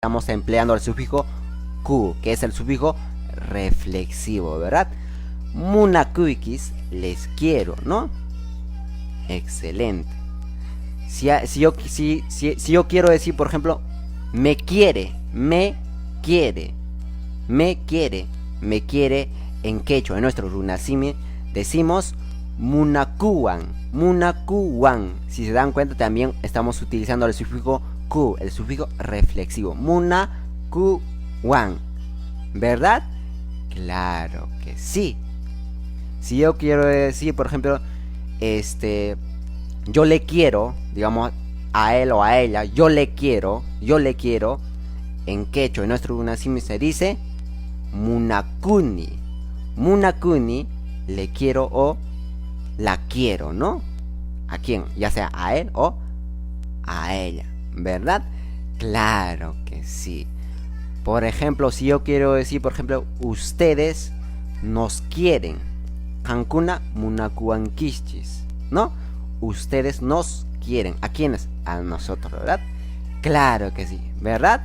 estamos empleando el sufijo ku, que es el sufijo reflexivo, ¿verdad? Munakuikis, les quiero, ¿no? Excelente. Si yo quiero decir, por ejemplo, me quiere, me quiere en quechua, en nuestro runasimi, decimos munakuwan. Si se dan cuenta, también estamos utilizando el sufijo ku, el sufijo reflexivo, munakuwan, ¿verdad? Claro que sí. Si yo quiero decir, por ejemplo, yo le quiero, digamos, a él o a ella, yo le quiero, en quechua, en nuestro runasimi se dice munakuni, le quiero o la quiero, ¿no? ¿A quién? Ya sea a él o a ella, ¿verdad? Claro que sí. Por ejemplo, si yo quiero decir, por ejemplo, ustedes nos quieren, kankuna munakuankichis, ¿no? Ustedes nos quieren. ¿A quiénes? A nosotros, ¿verdad? Claro que sí, ¿verdad?